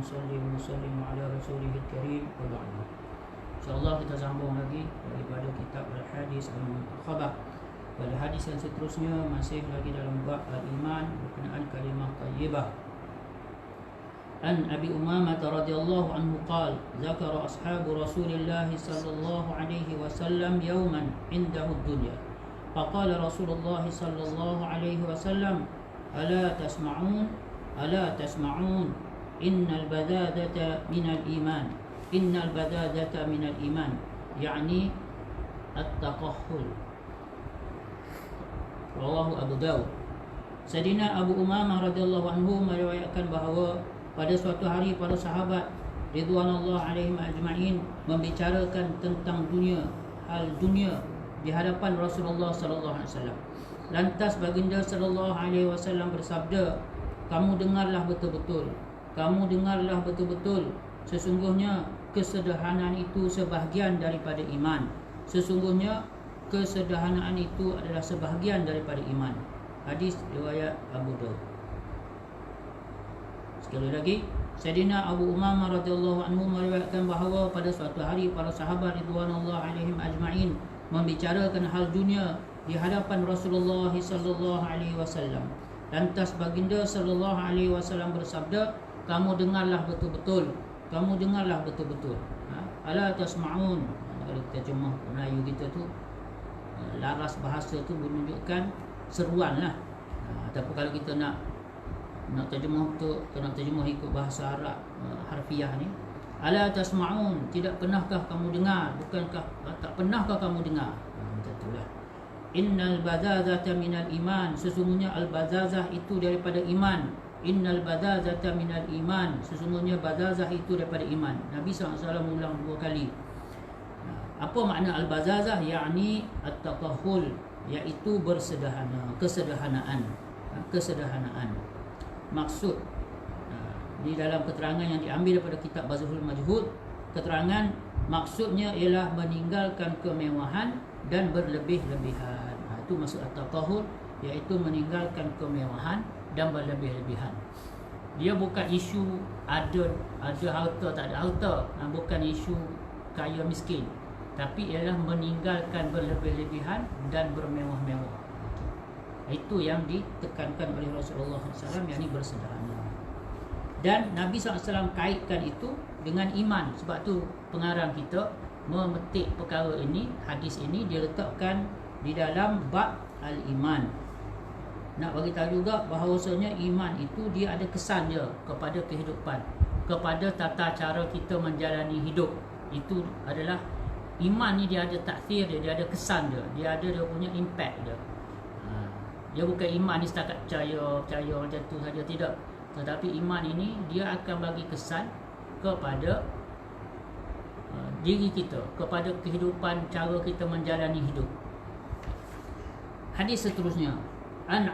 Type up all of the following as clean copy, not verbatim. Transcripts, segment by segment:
nusalli wa nusallim ala rasulihil karim wa ba'd. InsyaAllah kita sambung lagi daripada kitab Al-Hadis Al-Muntakhabah. Pada hadis yang seterusnya masih lagi dalam bab al-iman berkenaan kalimah tayyibah. An Abi Umamah radhiyallahu anhu qala zakara ashabu Rasulillah sallallahu alaihi wasallam yawman indahu ad-dunya. Faqala Rasulullah sallallahu alaihi wasallam ala tasma'un innal badadata minal iman yani at-taqahhul. Rawahu Abu Dawud. Sayyidina Abu Umamah radhiyallahu anhu meriwayatkan bahawa pada suatu hari para sahabat ridwanullah alaihim ajma'in membicarakan tentang hal dunia di hadapan Rasulullah sallallahu alaihi wasallam. Lantas baginda sallallahu alaihi wasallam bersabda, kamu dengarlah betul-betul, sesungguhnya kesederhanaan itu sebahagian daripada iman. Sesungguhnya kesederhanaan itu adalah sebahagian daripada iman. Hadis riwayat Abu Dawud. Sekali lagi, Sayyidina Abu Umamah radhiyallahu anhu meriwayatkan bahawa pada suatu hari para sahabat ridwanullah alaihim ajma'in membicarakan hal dunia di hadapan Rasulullah sallallahu alaihi wasallam. Lantas baginda sallallahu alaihi wasallam bersabda, kamu dengarlah betul-betul. Ala tasma'un. Kalau kita terjemah Melayu kita tu, laras bahasa tu menunjukkan seruan lah. Tapi kalau kita nak terjemah tu, nak terjemah ikut bahasa Arab harfiah ni, ala tasma'un, tidak pernahkah kamu dengar? Bukankah tak pernahkah kamu dengar? Macam itulah. Innal badazata minal iman, sesungguhnya al-bazazah itu daripada iman. Innal badazata minal iman, sesungguhnya badazah itu daripada iman. Nabi SAW ulang 2 kali. Apa makna al-bazazah? Yakni at-taqahhul, iaitu kesederhanaan. Maksud di dalam keterangan yang diambil daripada kitab Bazhul Majhud, keterangan maksudnya ialah meninggalkan kemewahan dan berlebih-lebihan. Itu maksud at-taqahhul, iaitu meninggalkan kemewahan dan berlebih-lebihan. Dia bukan isu ada harta tak ada harta, bukan isu kaya miskin, tapi ialah meninggalkan berlebih-lebihan dan bermewah-mewah. Itu yang ditekankan oleh Rasulullah SAW, yakni bersederhana. Dan Nabi SAW kaitkan itu dengan iman. Sebab tu pengarang kita memetik perkara ini, hadis ini dia letakkan di dalam bab al-iman. Nak bagi tahu juga bahawasanya iman itu dia ada kesan dia kepada kehidupan, kepada tata cara kita menjalani hidup. Itu adalah iman ni, dia ada taksir dia ada kesan dia ada punya impact dia. Dia bukan iman ni setakat percaya macam tu saja, tidak. Tetapi iman ini dia akan bagi kesan kepada diri kita, kepada kehidupan, cara kita menjalani hidup. Hadis seterusnya, An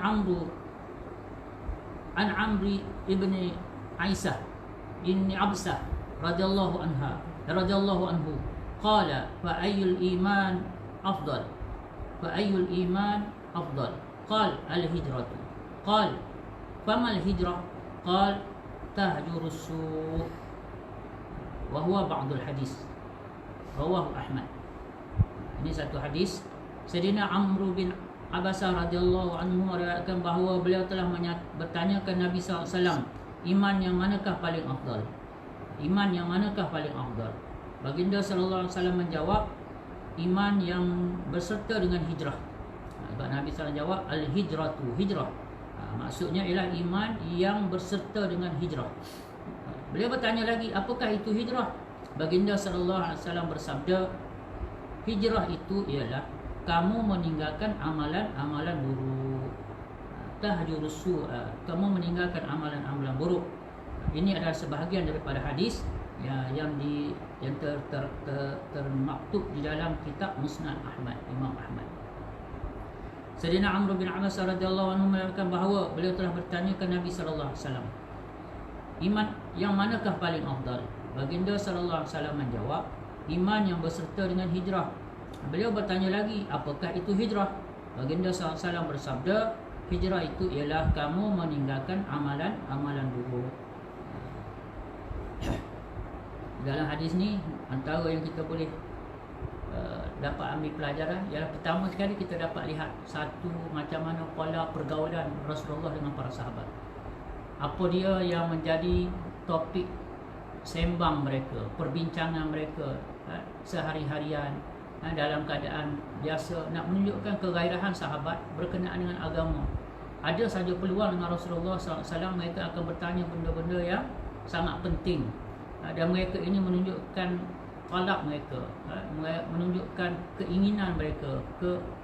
Amri ibni Aisyah ibni Absah radhiyallahu anhu qala fa ayyul iman afdal qal al-hijratu qal fama al-hijrah qal tahjurus su' wa huwa ba'dul hadis rawahu Ahmad. Ini satu hadis. Sayyidina Amr bin Abasah radhiyallahu anhu meriwayatkan bahawa beliau telah bertanyakan Nabi SAW, iman yang manakah paling afdal? Baginda sallallahu alaihi wasallam menjawab, iman yang berserta dengan hijrah. Sebab Nabi SAW jawab al-hijratu, hijrah. Maksudnya ialah iman yang berserta dengan hijrah. Beliau bertanya lagi, apakah itu hijrah? Baginda sallallahu alaihi wasallam bersabda, hijrah itu ialah kamu meninggalkan amalan-amalan buruk. Tahjurus su'a, kamu meninggalkan amalan-amalan buruk. Ini adalah sebahagian daripada hadis yang termaktub di dalam kitab Musnad Ahmad, Imam Ahmad. Sayyidina Amr bin Abasah radhiyallahu anhu mengatakan bahawa beliau telah bertanya ke Nabi sallallahu alaihi wasallam, iman yang manakah paling afdal? Baginda sallallahu alaihi wasallam menjawab, iman yang berserta dengan hijrah. Beliau bertanya lagi, apakah itu hijrah? Baginda sallallahu alaihi wasallam bersabda, hijrah itu ialah kamu meninggalkan amalan-amalan buruk. Dalam hadis ni antara yang kita boleh dapat ambil pelajaran ialah pertama sekali kita dapat lihat satu macam mana pola pergaulan Rasulullah dengan para sahabat. Apa dia yang menjadi topik sembang mereka, perbincangan mereka sehari-harian dalam keadaan biasa, nak menunjukkan kegairahan sahabat berkenaan dengan agama. Ada saja peluang dengan Rasulullah SAW, mereka akan bertanya benda-benda yang sangat penting, dan mereka ini menunjukkan talak mereka, menunjukkan keinginan mereka,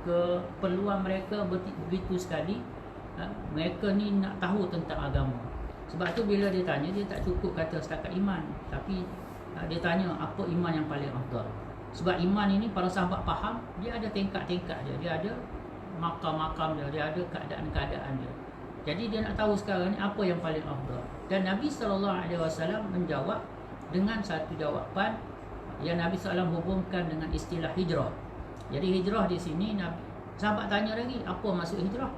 keperluan mereka begitu sekali. Mereka ni nak tahu tentang agama. Sebab tu bila dia tanya, dia tak cukup kata setakat iman, tapi dia tanya apa iman yang paling afdal. Sebab iman ini para sahabat faham, dia ada tingkat-tingkat dia ada makam-makam dia ada keadaan-keadaan dia. Jadi dia nak tahu sekarang ni apa yang paling afdal. Dan Nabi SAW menjawab dengan satu jawapan yang Nabi SAW hubungkan dengan istilah hijrah. Jadi hijrah di sini, sahabat tanya lagi, apa maksud hijrah?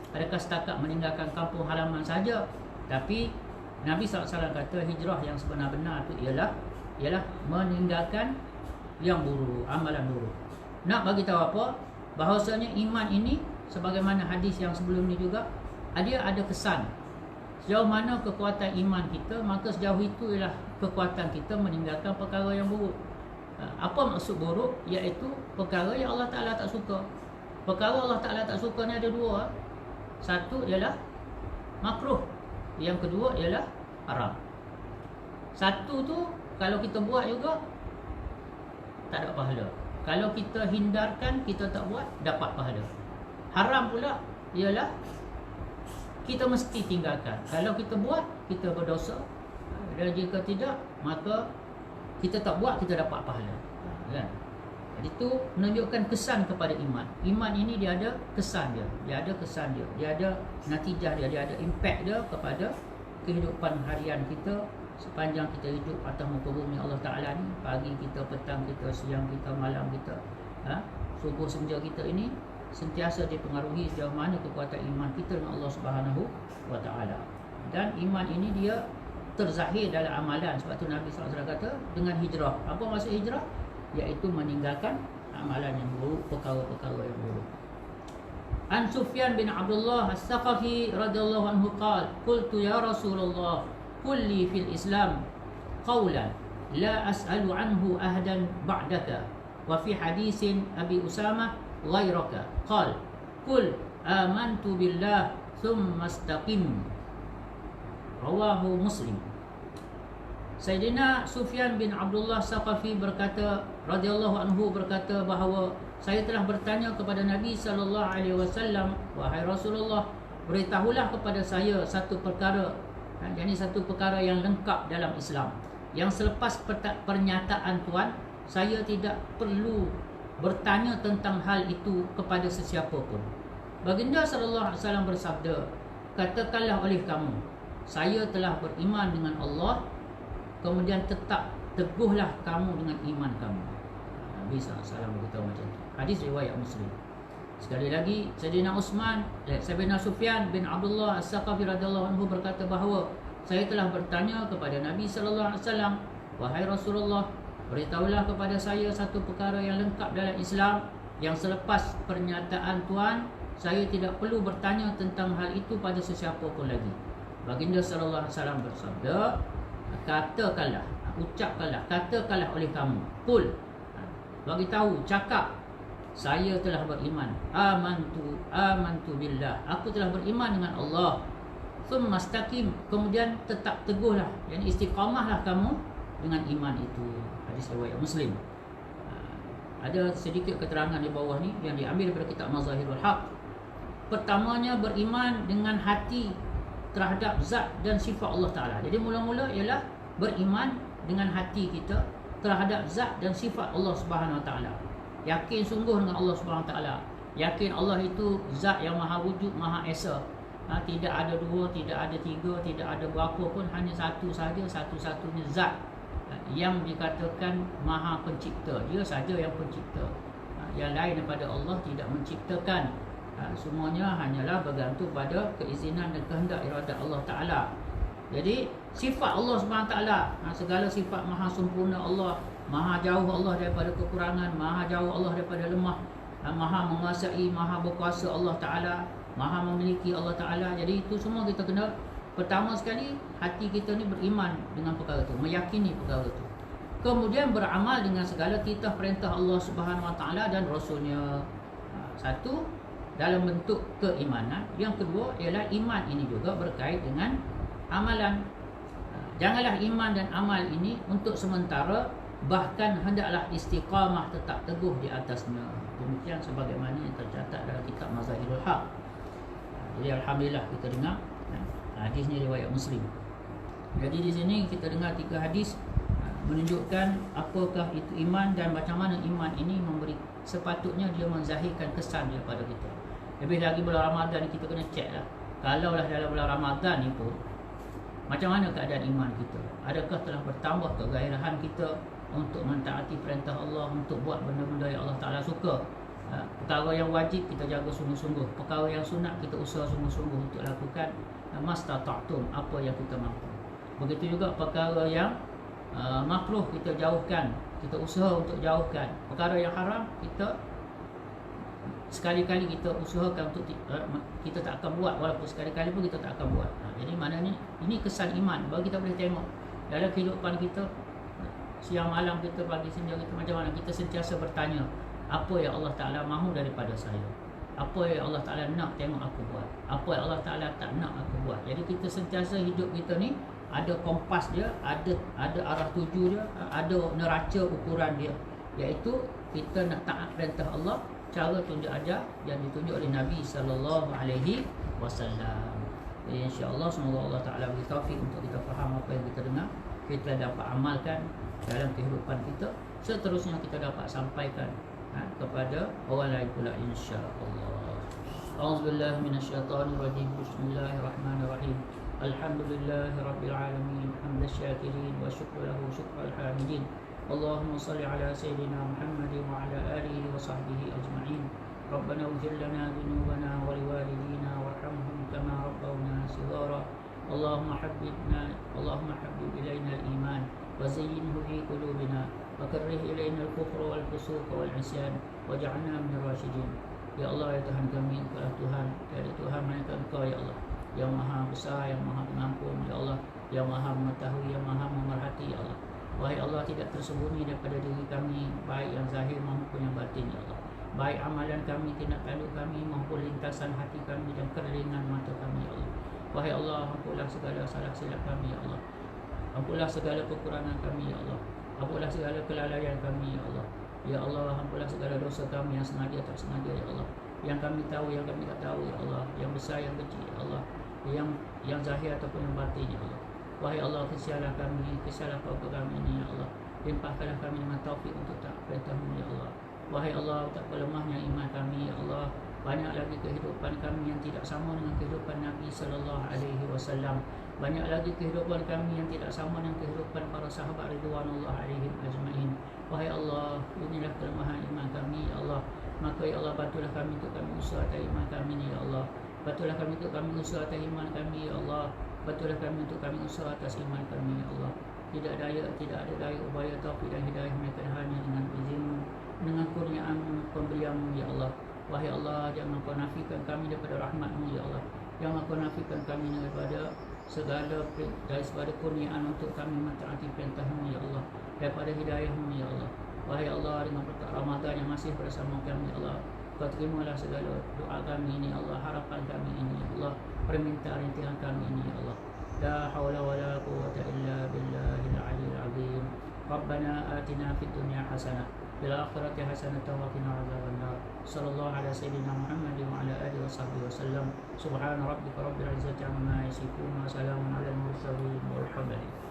Adakah setakat meninggalkan kampung halaman saja? Tapi Nabi SAW kata hijrah yang sebenar-benar itu ialah meninggalkan yang buruk, amalan buruk. Nak bagi tahu apa? Bahawasanya iman ini, sebagaimana hadis yang sebelum ni juga, dia ada kesan. Sejauh mana kekuatan iman kita, maka sejauh itu ialah kekuatan kita meninggalkan perkara yang buruk. Apa maksud buruk? Iaitu perkara yang Allah Ta'ala tak suka. Perkara Allah Ta'ala tak suka ni ada dua. Satu ialah makruh, yang kedua ialah haram. Satu tu kalau kita buat juga tak ada pahala. Kalau kita hindarkan, kita tak buat, dapat pahala. Haram pula ialah kita mesti tinggalkan. Kalau kita buat, kita berdosa. Dan jika tidak, maka kita tak buat, kita dapat pahala. Kan? Jadi itu menunjukkan kesan kepada iman. Iman ini dia ada kesan dia. Dia ada kesan dia. Dia ada natijah dia. Dia ada impact dia kepada kehidupan harian kita sepanjang kita hidup atas muka bumi Allah Ta'ala ni. Pagi kita, petang kita, siang kita, malam kita, subuh senja kita ini sentiasa dipengaruhi sejauh mana kekuatan iman kita dengan Allah Subhanahu wa Ta'ala. Dan iman ini dia terzahir dalam amalan. Sebab tu Nabi SAW kata dengan hijrah. Apa maksud hijrah? Iaitu meninggalkan amalan yang buruk, perkara-perkara yang buruk. An Sufyan bin Abdullah As-Saqafi radhiyallahu anhu qala qultu ya Rasulullah kulli fil Islam qawlan la as'alu anhu ahadan ba'daka wa fi hadisin Abi Usamah ghairaka qala qul amantu billah thumma istaqim. Rawahu Muslim. Sayyidina Sufyan bin Abdullah Saqafi berkata radhiyallahu anhu berkata bahawa saya telah bertanya kepada Nabi sallallahu alaihi wasallam, wahai Rasulullah, beritahulah kepada saya satu perkara, yakni satu perkara yang lengkap dalam Islam, yang selepas pernyataan Tuhan saya tidak perlu bertanya tentang hal itu kepada sesiapa pun. Baginda sallallahu alaihi wasallam bersabda, katakanlah oleh kamu, saya telah beriman dengan Allah, kemudian tetap teguhlah kamu dengan iman kamu. Nabi SAW beritahu macam itu. Hadis riwayat Muslim. Sekali lagi, Sayyidina Sufyan bin Abdullah As-Saqafi radhiyallahu anhu berkata bahawa saya telah bertanya kepada Nabi sallallahu alaihi wasallam, wahai Rasulullah, beritahulah kepada saya satu perkara yang lengkap dalam Islam, yang selepas pernyataan Tuhan saya tidak perlu bertanya tentang hal itu pada sesiapa pun lagi. Baginda sallallahu alaihi wasallam bersabda, katakanlah, ucapkanlah, katakanlah oleh kamu, qul, bagi tahu, cakap, saya telah beriman, amantu billah, aku telah beriman dengan Allah, thumma istaqim, kemudian tetap teguhlah, yang istiqamahlah kamu dengan iman itu. Hadis riwayat Muslim. Ada sedikit keterangan di bawah ni yang diambil daripada kitab Mazahirul Haq. Pertamanya beriman dengan hati terhadap zat dan sifat Allah Ta'ala. Jadi mula-mula ialah beriman dengan hati kita terhadap zat dan sifat Allah Subhanahu Wa Ta'ala. Yakin sungguh dengan Allah Subhanahu Wa Ta'ala. Yakin Allah itu zat yang maha wujud, maha esa. Tidak ada dua, tidak ada tiga, tidak ada berapa pun, hanya satu saja, satu-satunya zat yang dikatakan maha pencipta. Dia saja yang pencipta. Yang lain daripada Allah tidak menciptakan. Semuanya hanyalah bergantung pada keizinan dan kehendak iradat Allah Ta'ala. Jadi sifat Allah SWT. Segala sifat maha sempurna Allah, maha jauh Allah daripada kekurangan, maha jauh Allah daripada lemah, maha menguasai, maha berkuasa Allah Ta'ala, maha memiliki Allah Ta'ala. Jadi itu semua kita kena, pertama sekali hati kita ni beriman dengan perkara tu, meyakini perkara tu. Kemudian beramal dengan segala titah perintah Allah Subhanahu Wa Ta'ala dan Rasulnya. Satu, dalam bentuk keimanan. Yang kedua ialah iman ini juga berkait dengan amalan. Janganlah iman dan amal ini untuk sementara, bahkan hendaklah istiqamah, tetap teguh di atasnya. Demikian sebagaimana yang tercatat dalam kitab Mazahirul Haq. Jadi alhamdulillah kita dengar hadis ni riwayat Muslim. Jadi di sini kita dengar 3 hadis menunjukkan apakah itu iman dan macam mana iman ini memberi, sepatutnya dia menzahirkan kesan daripada kita. Lebih lagi bulan Ramadan ni kita kena cek lah. Kalaulah dalam bulan Ramadan ni pun, macam mana keadaan iman kita? Adakah telah bertambah kegairahan kita untuk mentaati perintah Allah, untuk buat benda-benda yang Allah Ta'ala suka? Perkara yang wajib kita jaga sungguh-sungguh, perkara yang sunat kita usaha sungguh-sungguh untuk lakukan mastata'tum, apa yang kita mampu. Begitu juga perkara yang makruh kita jauhkan, kita usaha untuk jauhkan. Perkara yang haram kita sekali-kali kita usahakan untuk kita tak akan buat, walaupun sekali-kali pun kita tak akan buat. Jadi maknanya ini kesan iman bagi kita boleh tengok dalam kehidupan kita, siang malam kita, pagi senja kita, macam mana kita sentiasa bertanya, apa yang Allah Ta'ala mahu daripada saya, apa yang Allah Ta'ala nak tengok aku buat, apa yang Allah Ta'ala tak nak aku buat. Jadi kita sentiasa hidup kita ni ada kompas dia, ada arah tuju dia, ada neraca ukuran dia, iaitu kita nak taat perintah Allah, cara tunjuk ajar yang ditunjuk oleh Nabi sallallahu alaihi wasallam. Jadi insya-Allah semoga Allah Taala beri taufik untuk kita faham apa yang kita dengar, kita dapat amalkan dalam kehidupan kita, seterusnya kita dapat sampaikan kepada orang lain pula insya-Allah. A'udzubillahi minasyaitonirrajim. Bismillahirrahmanirrahim. Alhamdulillahirabbil alamin, hamdal syakirin wa syukru lahu syukral hamidin. Allahumma salli ala sayyidina Muhammadin wa ala alihi wa sahbihi ajma'in. Rabbana ighfir lana dhunubana wa liwalidina warhamhum kama rabbawna shighara. Allahumma habbib ilayna al-iman wa zayyinhu fi qulubina wa karrih ilayna al-kufra wal fusuq wal 'isyan waj'alna minal rasyidin. Ya Allah, ya Tuhan kami, Engkau Tuhan, tiada Tuhan melainkan Engkau ya Allah, yang maha besar, yang maha pengampun ya Allah, yang maha mengetahui, yang maha memerhati ya Allah. Wahai Allah, tidak tersembunyi daripada diri kami, baik yang zahir maupun yang batin ya Allah, baik amalan kami, tindak tanduk kami maupun lintasan hati kami dan keringan mata kami ya Allah. Wahai Allah, ampunlah segala salah silap kami ya Allah, ampunlah segala kekurangan kami ya Allah, ampunlah segala kelalaian kami ya Allah. Ya Allah, ampunlah segala dosa kami yang sengaja tak sengaja ya Allah, yang kami tahu, yang kami tak tahu ya Allah, yang besar, yang kecil ya Allah, yang zahir ataupun yang batin ya Allah. Wahai Allah, kesialah kami, kesialah keluarga kami ini ya Allah, limpahkanlah kami dengan taufik untuk taat perintah-Mu ya Allah. Wahai Allah, betapa lemahnya iman kami ya Allah, banyak lagi kehidupan kami yang tidak sama dengan kehidupan Nabi sallallahu alaihi wasallam, banyak lagi kehidupan kami yang tidak sama dengan kehidupan para sahabat ridwanullah alaihim ajmain. Wahai Allah, inilah kelemahan iman kami ya Allah, maka ya Allah, bantulah kami untuk kami usaha atas iman kami ni ya Allah, bantulah kami untuk kami usaha atas iman kami ya Allah, bantulah kami untuk kami usaha atas iman kami ya Allah. Tidak ada daya upaya taufik dan hidayah mereka hanya dengan izin-Mu, dengan kurniaan-Mu, pemberian-Mu ya Allah. Wahai Allah, jangan Kau nafikan kami daripada rahmat-Mu ya Allah, jangan Kau nafikan kami daripada segala kurniaan untuk kami mentaati perintah-Mu ya Allah, daripada hidayah-Mu ya Allah. Wahai Allah, dengan berkat Ramadan yang masih bersama kami ya Allah, Kau terimalah segala doa kami ini ya Allah, harapan kami ini ya Allah, permintaan rintihan kami ini ya Allah. La hawla wa la quwwata illa billahil aliyyil azim. Rabbana atina fid dunya hasanah fil akhirati hasanah wa qina adzabannar. Sallallahu ala sayyidina Muhammadin wa ala alihi wa sahbihi wasallam. Subhana rabbika rabbil izzati amma yasifun wa salamun alal mursalin walhamdulillah.